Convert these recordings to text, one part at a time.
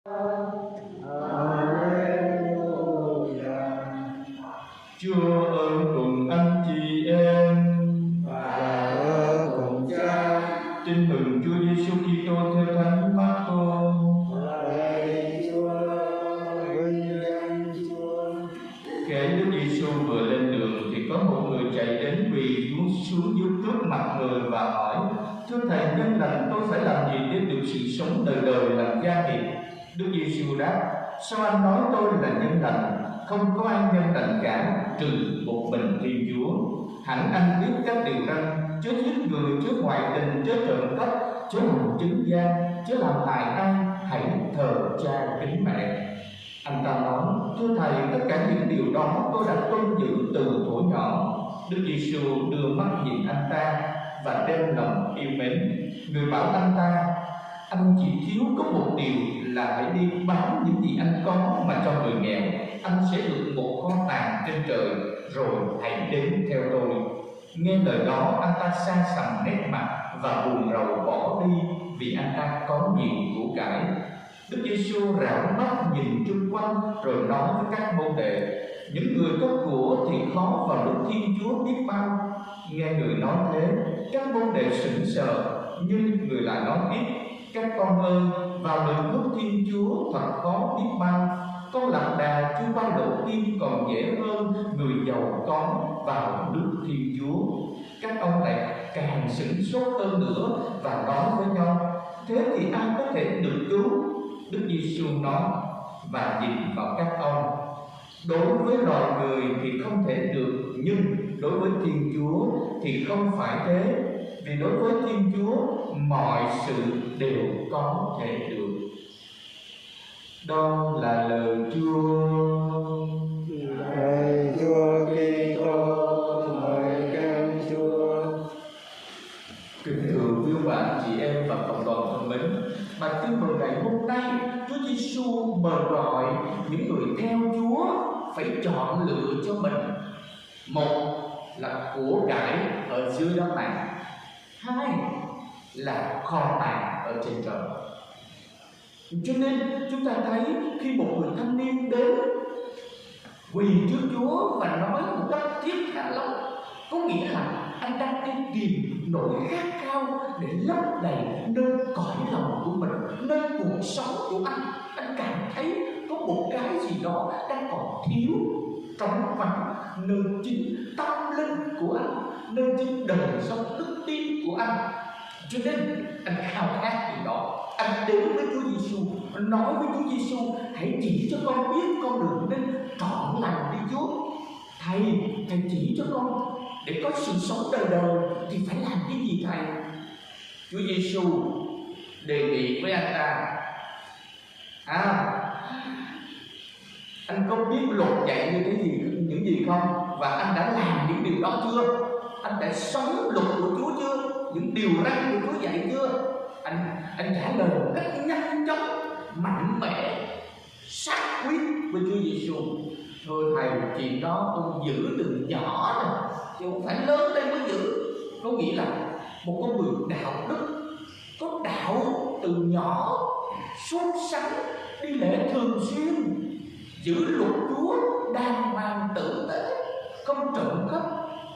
Chúa ơn cùng anh chị em và ở cùng Cha. Tin mừng Chúa Giêsu Kitô theo Thánh Marco. Lạy Chúa, vinh danh Chúa. Khi Đức Giêsu vừa lên đường thì có một người chạy đến quỳ xuống dưới trước mặt người và hỏi: Thưa Thầy nhân lành, tôi phải làm gì để được sự sống đời đời làm gia nghiệp? Đức Giêsu đáp: Sao anh nói tôi là nhân lành? Không có ai nhân lành cả, trừ một mình Thiên Chúa. Hẳn anh biết các điều răn: chớ giết người, chớ ngoại tình, chớ trộm cắp, chớ làm chứng gian, chớ làm hại ai, hãy thờ cha kính mẹ. Anh ta nói: Thưa Thầy, tất cả những điều đó tôi đã tuân giữ từ thuở nhỏ. Đức Giêsu đưa mắt nhìn anh ta và đem lòng yêu mến. Người bảo anh ta: Anh chỉ thiếu có một điều là hãy đi bán những gì anh có mà cho người nghèo, anh sẽ được một kho tàng trên trời, rồi hãy đến theo tôi. Nghe lời đó, anh ta xa sầm nét mặt và buồn rầu bỏ đi, vì anh ta có nhiều của cải. Đức Giêsu rảo mắt nhìn chung quanh rồi nói với các môn đệ: Những người có của thì khó vào nước Thiên Chúa biết bao. Nghe người nói thế, các môn đệ sững sờ, nhưng người lại nói tiếp: Các con ơi, vào được nước Thiên Chúa thật khó biết bao. Con lạc đà chưa qua độ tiên còn dễ hơn người giàu có vào nước Thiên Chúa. Các ông lại càng sửng sốt hơn nữa và nói với nhau: Thế thì ai có thể được cứu? Đức Giêsu nói và nhìn vào các ông: Đối với loài người thì không thể được, nhưng đối với Thiên Chúa thì không phải thế. Vì đối với Thiên Chúa mọi sự đều có thể được. Đó là lời Chúa. Lạy Chúa Kitô, ngợi khen Chúa. Kính thưa quý bạn, chị em và cộng đoàn thân mến, bài tin mừng ngày hôm nay, Chúa Giêsu mời gọi những người theo Chúa phải chọn lựa cho mình. Một là của cải ở dưới đất này, hai là kho tàng ở trên trời. Cho nên chúng ta thấy khi một người thanh niên đến quỳ trước Chúa và nói một cách thiết tha lắm, có nghĩa là anh đang đi tìm nỗi khát khao để lấp đầy nơi cõi lòng của mình, nơi cuộc sống của anh. Anh cảm thấy có một cái gì đó đang còn thiếu, trống vắng nơi chính tâm linh của anh, nơi chính đời sống đức tin của anh. Cho nên anh khao khát điều đó. Anh đến với Chúa Giêsu, nói với Chúa Giêsu: Hãy chỉ cho con biết con đường nên trọn lành đi Chúa. Thầy chỉ cho con để có sự sống đời đời thì phải làm cái gì Thầy? Chúa Giêsu đề nghị với anh ta: anh có biết luật dạy như thế gì, những gì không? Và anh đã làm những điều đó chưa? Anh đã sống luật của Chúa chưa? Những điều răn của Chúa dạy chưa? Anh trả lời một cách nhanh chóng, mạnh mẽ, xác quyết với Chúa Giêsu: Thưa Thầy, chuyện đó tôi giữ từ nhỏ rồi, chứ không phải lớn đây mới giữ. Có nghĩa là một con người đạo đức, có đạo từ nhỏ, sốt sắng, đi lễ thường xuyên, giữ luật Chúa, đàng hoàng tử tế, không trộm cắp,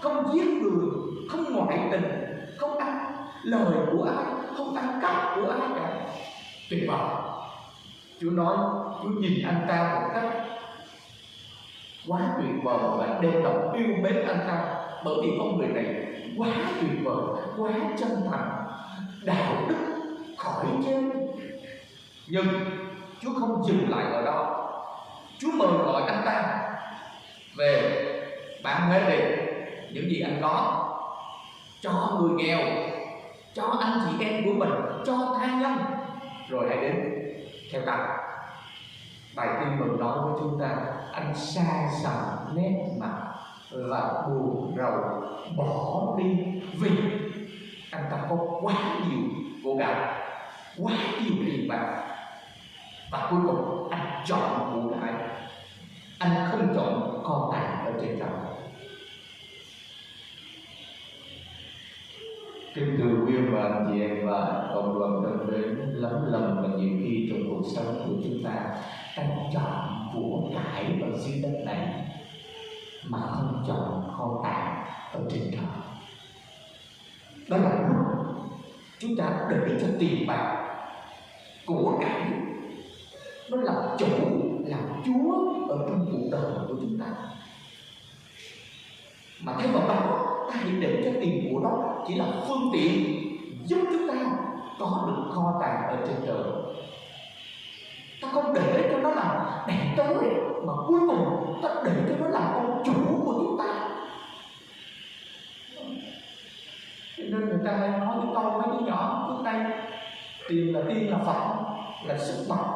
không giết người, không ngoại tình, không ăn lời của ai, không ăn cắp của ai cả. Tuyệt vời! Chúa nói, Chúa nhìn anh ta một cách quá tuyệt vời và đem lòng yêu mến anh ta, bởi vì con người này quá tuyệt vời, quá chân thành, đạo đức khỏi trên. Nhưng Chúa không dừng lại ở đó. Chúa mời gọi anh ta về bán hết đi những gì anh có, cho người nghèo, cho anh chị em của mình, cho tha nhân, rồi hãy đến theo ta. Bài tin mừng nói với chúng ta: anh xa sầm nét mặt và buồn rầu bỏ đi, vì anh ta có quá nhiều của cải, quá nhiều tiền bạc, và cuối cùng anh chọn của cải, anh không chọn kho tàng ở trên trời. Kính thưa quý ông bà anh chị em và cộng đoàn thân mến, lắm lần và nhiều khi trong cuộc sống của chúng ta chọn của cải ở dưới đất này mà không chọn kho tàng ở trên trời. Đó là lúc chúng ta để cho tiền bạc, của cải nó làm chủ, làm chúa ở trong cuộc đời của chúng ta. Mà thay vào đó, ta hãy để cho tiền của đó chỉ là phương tiện giúp chúng ta có được kho tàng ở trên trời. Ta không để cho nó làm đèn tối, mà cuối cùng ta để cho nó làm ông chủ của chúng ta. Cho nên người ta hay nói cái câu mấy đứa nhỏ trước đây: tiền là tiên, là Phật, là sức mạnh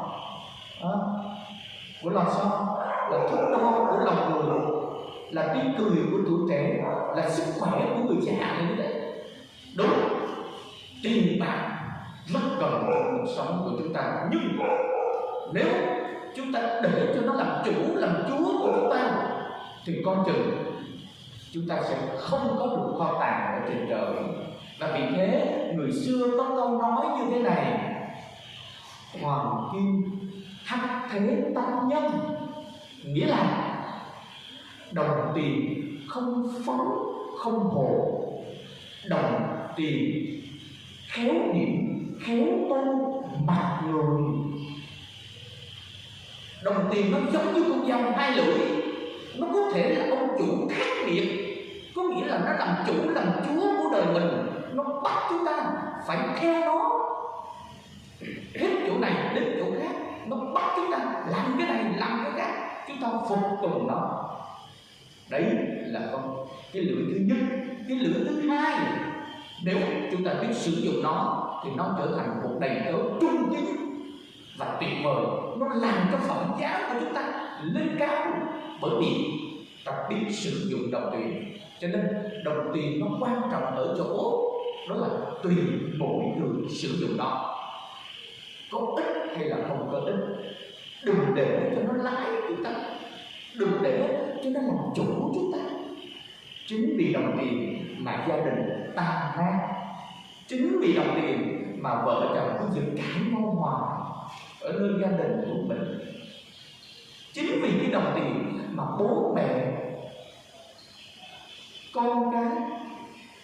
của lò xo, là thước đo của lòng người, là tiếng cười của tuổi trẻ, là sức khỏe của người già như thế. Đúng, tiền bạc rất cần trong cuộc sống của chúng ta, nhưng nếu chúng ta để cho nó làm chủ, làm chúa của chúng ta thì con chừng chúng ta sẽ không có được kho tàng ở trên trời. Và vì thế người xưa có câu nói như thế này: hoàng kim hắc thế tam nhân, nghĩa là đồng tiền không phấn không hồ, đồng tiền khéo niệm khéo tu mặt người. Đồng tiền nó giống như con dao hai lưỡi, nó có thể là ông chủ khắc nghiệt, có nghĩa là nó làm chủ làm chúa của đời mình, nó bắt chúng ta phải theo nó hết chỗ này đến chỗ khác, nó bắt chúng ta làm cái này làm cái khác, chúng ta phục tùng nó. Đấy là cái lưỡi thứ nhất. Cái lưỡi thứ hai, nếu chúng ta biết sử dụng nó thì nó trở thành một đầy tớ trung tín và tuyệt vời. Nó làm cho phẩm giá của chúng ta lên cao, bởi vì ta biết sử dụng đồng tiền. Cho nên đồng tiền nó quan trọng ở chỗ đó là tùy mỗi người sử dụng nó, có ích hay là không có ích. Đừng để cho nó lái chúng ta, đừng để cho nó làm chủ chúng ta. Chính vì đồng tiền mà gia đình tan nát, chính vì đồng tiền mà vợ chồng có sự cãi nhau hòa ở nơi gia đình của mình, chính vì cái đồng tiền mà bố mẹ con cái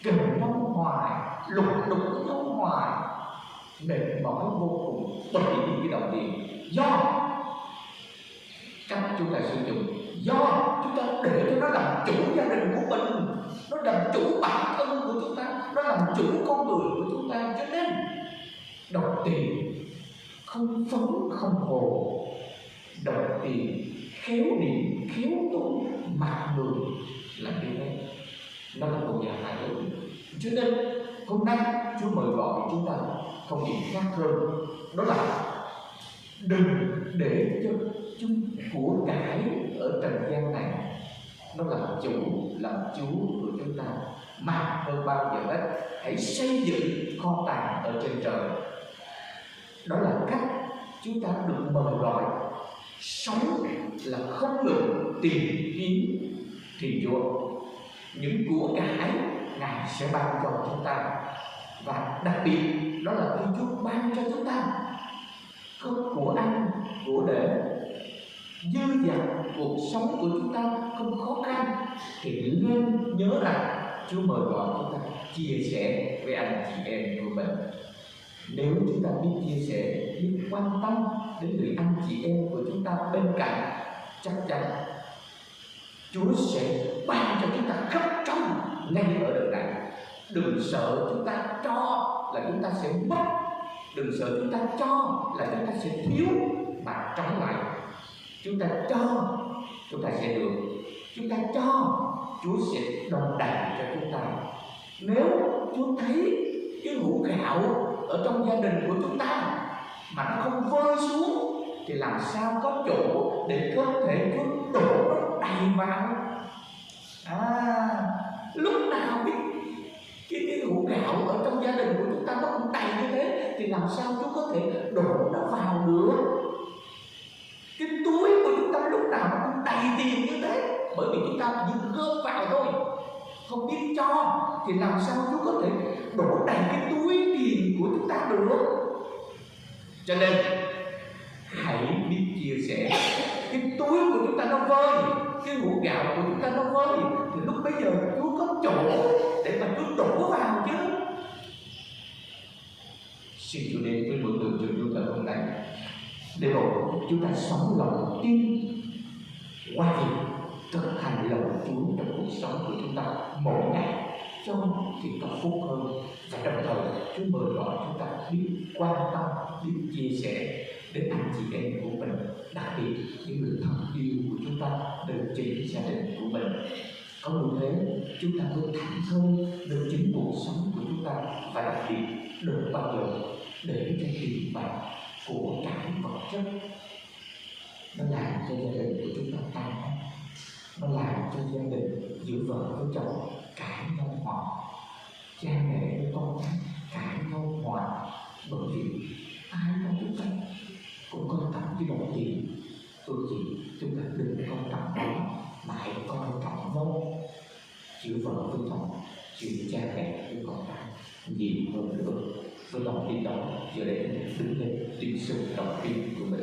kình nhau hoài, lục đục nhau hoài, mệt mỏi vô cùng bởi vì cái đồng tiền. Do cách chúng ta sử dụng, do chúng ta để cho nó làm chủ gia đình của mình, nó làm chủ bản thân của chúng ta, nó làm chủ con người của chúng ta. Cho nên đồng tiền không phấn không hồ, đồng tiền khéo niệm khéo tu mặt người là như thế. Nó là một nhà hài hước. Cho nên hôm nay Chúa mời gọi chúng ta không gì khác hơn, đó là đừng để cho chúng của cải ở trần gian này nó làm chủ làm chúa của chúng ta, mà hơn bao giờ hết hãy xây dựng kho tàng ở trên trời. Đó là cách chúng ta được mời gọi sống là không ngừng tìm kiếm Thiên Chúa. Những của cải Ngài sẽ ban cho chúng ta, và đặc biệt đó là Thiên Chúa ban cho chúng ta có của ăn, của để dư dật cuộc sống của chúng ta không khó khăn, thì nên nhớ rằng Chúa mời gọi chúng ta chia sẻ với anh chị em của mình. Nếu chúng ta biết chia sẻ, biết quan tâm đến người anh chị em của chúng ta bên cạnh, chắc chắn Chúa sẽ ban cho chúng ta khắp trong ngay ở đời này. Đừng sợ chúng ta cho là chúng ta sẽ mất, đừng sợ chúng ta cho là chúng ta sẽ thiếu, mà trái lại chúng ta cho chúng ta sẽ được, chúng ta cho Chúa sẽ đòn đầy cho chúng ta. Nếu Chúa thấy cái hũ gạo ở trong gia đình của chúng ta mà nó không vơi xuống thì làm sao có chỗ để cơ thể Chúa đổ nó đầy vào. Lúc nào cái hũ gạo ở trong gia đình của chúng ta nó cũng đầy như thế thì làm sao Chúa có thể đổ nó vào được. Cái túi của chúng ta lúc nào nó cũng đầy tiền như thế, bởi vì chúng ta chỉ gom vào thôi. không biết cho thì làm sao Chúa có thể đổ đầy cái túi tiền của chúng ta được. Cho nên hãy biết chia sẻ. Cái túi của chúng ta nó vơi, cái hũ gạo của chúng ta nó vơi, thì lúc bấy giờ Chúa có chỗ để mà Chúa đổ vào chứ. Xin Chúa đến với một từ trường chúng ta hôm nay, để rồi chúng ta sống lòng tin qua việc thực hành lòng Chúa trong cuộc sống của chúng ta mỗi ngày, cho thì có phúc hơn. Và đồng thời Chúa mời gọi chúng ta biết quan tâm, biết chia sẻ đến anh chị em của mình, đặc biệt những người thân yêu của chúng ta, đều chính gia đình của mình. Có như thế chúng ta mới thảnh thơi được chính cuộc sống của chúng ta, và đặc biệt đừng bao giờ để cho tiền bạc của cải vật chất nó làm cho gia đình của chúng ta tan nát, nó làm cho gia đình giữa vợ với chồng cãi nhau hoài, cha mẹ với con cái cãi nhau hoài, bởi vì ai trong chúng ta cũng quan trọng cái đồng tiền. Tôi chỉ chúng ta đừng quan trọng đó, mà hãy coi trọng nhau giữa vợ với chồng, giữa cha mẹ với con cái nhiều hơn nữa. Với lòng tin đó, giờ đây đứng lên tuyên xưng lòng tin của mình.